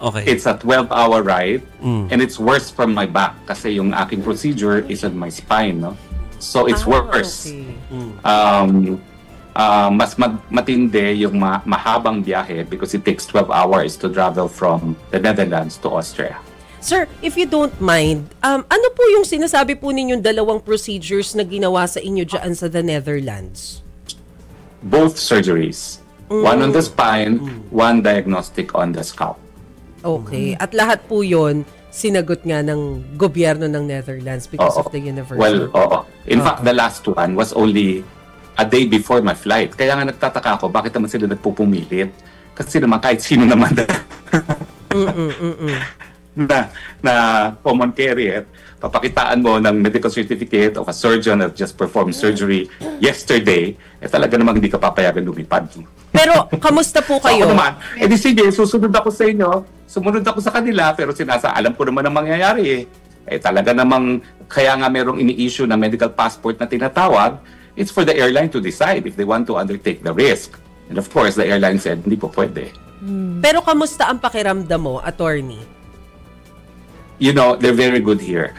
Okay. It's a 12-hour ride and it's worse from my back kasi yung aking procedure is on my spine, no? So it's worse. Okay. Mas matindi yung mahabang biyahe because it takes 12 hours to travel from the Netherlands to Austria. Sir, if you don't mind, ano po yung sinasabi po ninyong dalawang procedures na ginawa sa inyo dyan sa the Netherlands? Both surgeries. One on the spine, one diagnostic on the scalp. Okay. At lahat po yun, sinagot nga ng gobyerno ng Netherlands because of the university. Well, oo. In fact, the last one was only a day before my flight. Kaya nga nagtataka ako, bakit naman sila nagpupumilit? Kasi naman kahit sino naman na common carrier, papakitaan mo ng medical certificate of a surgeon that just performed surgery yesterday, talaga namang hindi ka papayagan lumipad. Pero, kamusta po kayo? So ako naman, di sige, susunod ako sa inyo, sumunod ako sa kanila, pero alam ko naman ang mangyayari talaga namang, kaya nga merong ini-issue na medical passport na tinatawag, it's for the airline to decide if they want to undertake the risk. And of course, the airline said, hindi po pwede. Pero kamusta ang pakiramdam mo, attorney? You know, they're very good here.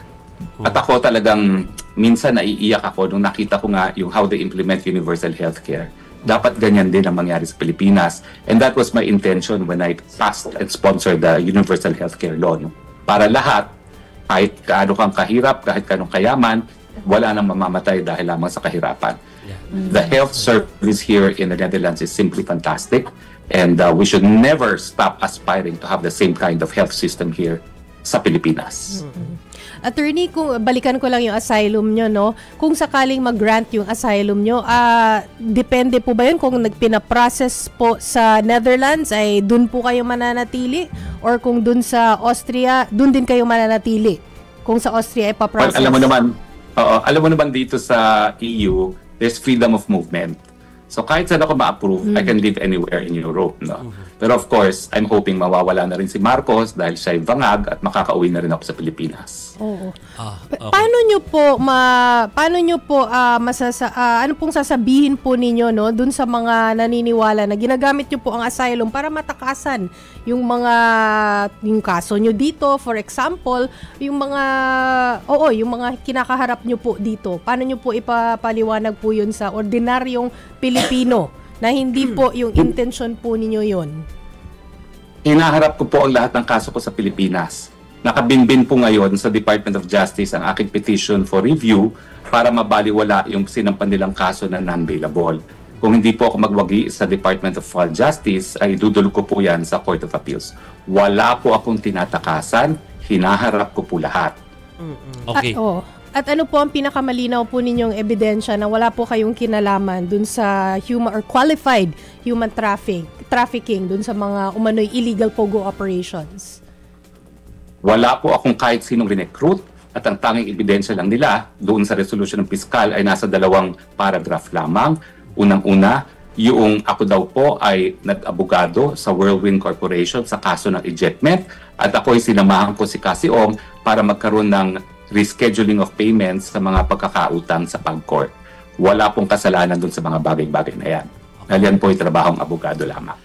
At ako talagang minsan naiiyak ako nung nakita ko nga yung how they implement universal healthcare. Dapat ganyan din ang mangyari sa Pilipinas. And that was my intention when I passed and sponsored the universal healthcare law. No? Para lahat, kahit kaano kang kahirap, kahit kaano kayaman, wala nang mamamatay dahil lamang sa kahirapan. The health service here in the Netherlands is simply fantastic. And we should never stop aspiring to have the same kind of health system here sa Pilipinas. Attorney, kung balikan ko lang yung asylum nyo, no? Kung sakaling mag-grant yung asylum nyo, depende po ba yun kung nagpina-process po sa Netherlands ay dun po kayo mananatili? Or kung dun sa Austria, dun din kayo mananatili? Kung sa Austria ay pa-process? Well, alam mo naman dito sa EU, there's freedom of movement. So kahit saan ako ma-approve, I can live anywhere in Europe. No? Pero of course, I'm hoping mawawala na rin si Marcos dahil siya ay bangag at makakauwi na rin ako sa Pilipinas. Oo. Okay. Paano nyo po ano pong sasabihin po ninyo, no, dun sa mga naniniwala na ginagamit nyo po ang asylum para matakasan yung kaso nyo dito, for example, yung mga kinakaharap nyo po dito. Paano nyo po ipapaliwanag po yun sa ordinaryong Pilipino na hindi po yung intention po ninyo yun? Hinaharap ko po ang lahat ng kaso ko sa Pilipinas. Nakabinbin po ngayon sa Department of Justice ang aking petition for review para mabaliwala yung sinampan nilang kaso na non-bailable. Kung hindi po ako magwagi sa Department of Justice, ay dudulog ko po yan sa Court of Appeals. Wala po akong tinatakasan, hinaharap ko po lahat. Okay. At ano po ang pinakamalinaw po ninyong ebidensya na wala po kayong kinalaman dun sa qualified human trafficking dun sa mga umano'y illegal pogo operations? Wala po akong kahit sinong recruit at ang tanging ebidensya lang nila doon sa resolution ng piskal ay nasa 2 paragraph lamang. Unang-una, yung ako daw po ay nag-abogado sa Whirlwind Corporation sa kaso ng ejectment at ako ay sinamahan ko si Cassie Ong para magkaroon ng rescheduling of payments sa mga pagkakautang sa PAGCOR. Wala pong kasalanan doon sa mga bagay-bagay na yan. Dahil yan po ay trabahong abogado lamang.